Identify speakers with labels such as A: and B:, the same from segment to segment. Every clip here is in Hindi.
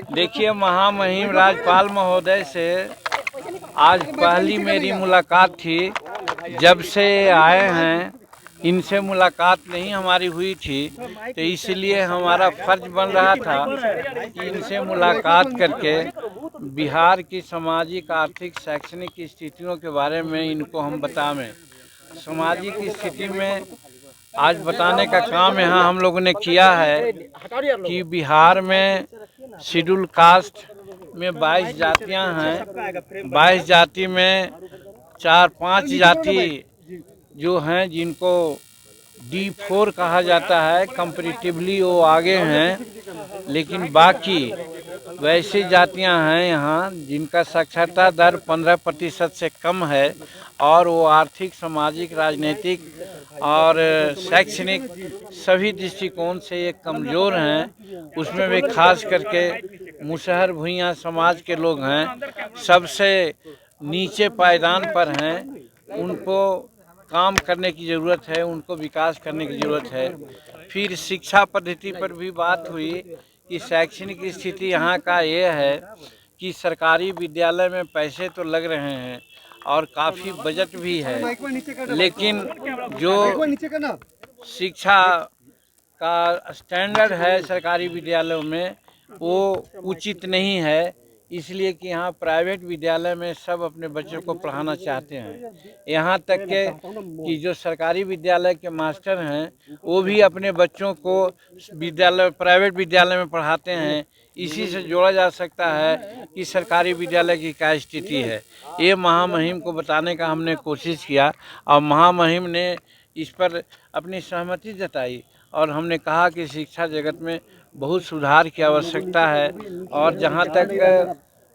A: देखिए, महामहिम राज्यपाल महोदय से आज पहली मेरी मुलाकात थी। जब से आए हैं इनसे मुलाकात नहीं हमारी हुई थी, तो इसलिए हमारा फर्ज बन रहा था कि इनसे मुलाकात करके बिहार की सामाजिक, आर्थिक, शैक्षणिक स्थितियों के बारे में इनको हम बतावें। सामाजिक स्थिति में आज बताने का काम यहाँ हम लोगों ने किया है कि बिहार में शेड्यूल कास्ट में 22 जातियाँ हैं। 22 जाति में 4-5 जाति जो हैं जिनको D4 कहा जाता है, कंपैरेटिवली वो आगे हैं, लेकिन बाकी वैसी जातियां हैं यहाँ जिनका साक्षरता दर 15% से कम है और वो आर्थिक, सामाजिक, राजनीतिक और शैक्षणिक सभी दृष्टिकोण से ये कमज़ोर हैं। उसमें भी खास करके मुसहर भूइयाँ समाज के लोग हैं, सबसे नीचे पायदान पर हैं। उनको काम करने की ज़रूरत है, उनको विकास करने की ज़रूरत है। फिर शिक्षा पद्धति पर भी बात हुई कि शैक्षणिक स्थिति यहाँ का ये है कि सरकारी विद्यालय में पैसे तो लग रहे हैं और काफ़ी बजट भी है, लेकिन जो शिक्षा का स्टैंडर्ड है सरकारी विद्यालयों में वो उचित नहीं है। इसलिए कि यहाँ प्राइवेट विद्यालय में सब अपने बच्चों को पढ़ाना चाहते हैं। यहाँ तक के कि जो सरकारी विद्यालय के मास्टर हैं वो भी अपने बच्चों को प्राइवेट विद्यालय में पढ़ाते हैं। इसी से जोड़ा जा सकता है कि सरकारी विद्यालय की क्या स्थिति है। ये महामहिम को बताने का हमने कोशिश किया और महामहिम ने इस पर अपनी सहमति जताई और हमने कहा कि शिक्षा जगत में बहुत सुधार की आवश्यकता है। और जहाँ तक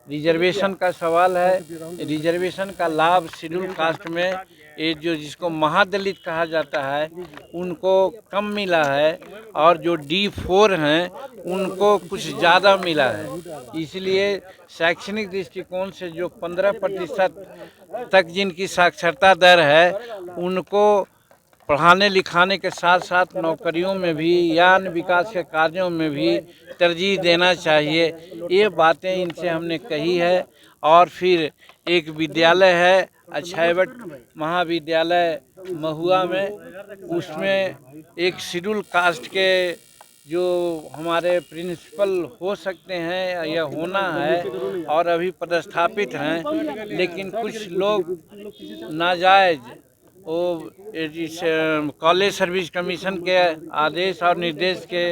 A: रिजर्वेशन का सवाल है, रिजर्वेशन का लाभ शेड्यूल कास्ट में ये जो जिसको महादलित कहा जाता है उनको कम मिला है और जो D4 हैं उनको कुछ ज़्यादा मिला है। इसलिए शैक्षणिक दृष्टिकोण से जो 15% तक जिनकी साक्षरता दर है उनको पढ़ाने लिखाने के साथ साथ नौकरियों में भी या अन्य विकास के कार्यों में भी तरजीह देना चाहिए। ये बातें इनसे हमने कही है। और फिर एक विद्यालय है अक्षयवट महाविद्यालय महुआ में, उसमें एक शेड्यूल कास्ट के जो हमारे प्रिंसिपल हो सकते हैं या होना है और अभी पदस्थापित हैं, लेकिन कुछ लोग नाजायज़ वो इस कॉलेज सर्विस कमीशन के आदेश और निर्देश के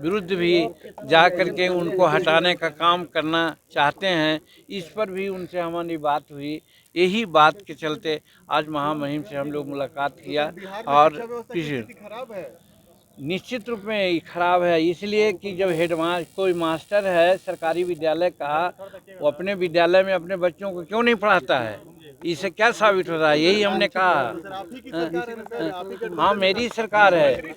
A: विरुद्ध भी जा कर के उनको हटाने का काम करना चाहते हैं। इस पर भी उनसे हमारी बात हुई। यही बात के चलते आज महामहिम से हम लोग मुलाकात किया। और निश्चित रूप में ये खराब है, इसलिए कि जब कोई मास्टर है सरकारी विद्यालय का, वो अपने विद्यालय में अपने बच्चों को क्यों नहीं पढ़ाता है? इससे क्या साबित हो रहा है? यही हमने कहा। हाँ, मेरी सरकार है,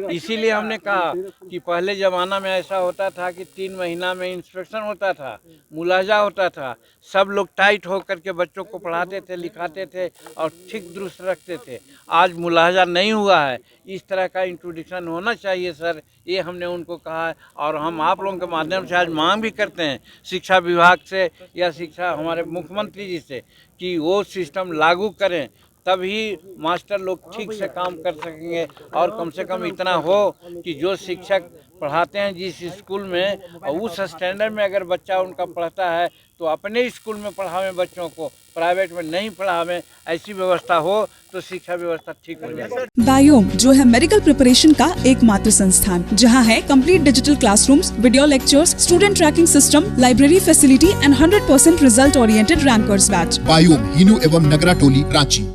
A: इसीलिए हमने कहा कि पहले ज़माना में ऐसा होता था कि 3 महीना में इंस्पेक्शन होता था, मुलाजा होता था, सब लोग टाइट होकर के बच्चों को पढ़ाते थे, लिखाते थे और ठीक दुरुस्त रखते थे। आज मुलाजा नहीं हुआ है, इस तरह का इंट्रोडक्शन होना चाहिए सर, ये हमने उनको कहा है। और हम आप लोगों के माध्यम से आज मांग भी करते हैं शिक्षा विभाग से या शिक्षा हमारे मुख्यमंत्री जी से कि वो सिस्टम लागू करें, तभी मास्टर लोग ठीक से काम कर सकेंगे। और कम से कम इतना हो कि जो शिक्षक पढ़ाते हैं जिस स्कूल में, और उस स्टैंडर्ड में अगर बच्चा उनका पढ़ता है तो अपने स्कूल में पढ़ावें बच्चों को, प्राइवेट में नहीं पढ़ावें। ऐसी व्यवस्था हो तो शिक्षा व्यवस्था ठीक हो जाए।
B: बायोम जो है मेडिकल प्रिपरेशन का एकमात्र संस्थान, जहां है complete digital classrooms, video lectures, student tracking system, library facility and 100% result oriented rankers batch.
C: Biome, Hinoo एवं नगरा टोली, रांची।